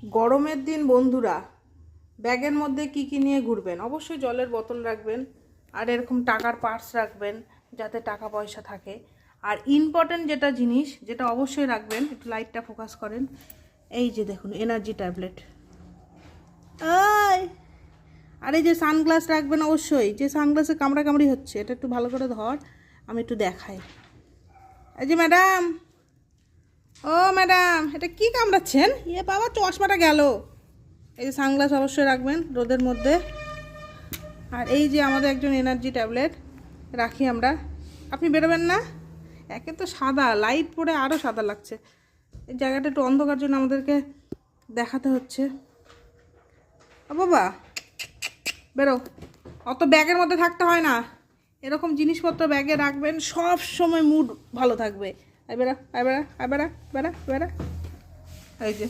গরমের দিন বন্ধুরা ব্যাগের মধ্যে কি কি নিয়ে ঘুরবেন? অবশ্যই জলের বোতল রাখবেন, আর এরকম টাকার পার্স রাখবেন যাতে টাকা পয়সা থাকে। আর ইম্পর্টেন্ট যেটা জিনিস যেটা অবশ্যই রাখবেন, একটু লাইটটা ফোকাস করেন, এই যে দেখুন এনার্জি ট্যাবলেট। আর এই যে সানগ্লাস রাখবেন অবশ্যই, যে সানগ্লাসে কামড়াকামড়ি হচ্ছে এটা একটু ভালো করে ধর, আমি একটু দেখাই। এই যে ম্যাডাম, ও ম্যাডাম, এটা কি কামড়াচ্ছেন? ইয়ে বাবা, চশমাটা গেল। এই যে সানগ্লাস অবশ্যই রাখবেন রোদের মধ্যে। আর এই যে আমাদের একজন এনার্জি ট্যাবলেট রাখি আমরা। আপনি বেরোবেন না? একে তো সাদা, লাইট পড়ে আরও সাদা লাগছে। এই জায়গাটা একটু অন্ধকার জন্য আমাদেরকে দেখাতে হচ্ছে। ও বাবা, বেরো, অত ব্যাগের মধ্যে থাকতে হয় না। এরকম জিনিসপত্র ব্যাগে রাখবেন, সব সময় মুড ভালো থাকবে। আই বেড়া, আই বেড়া, আই বেড়া, বেড়া বেড়া। এই যে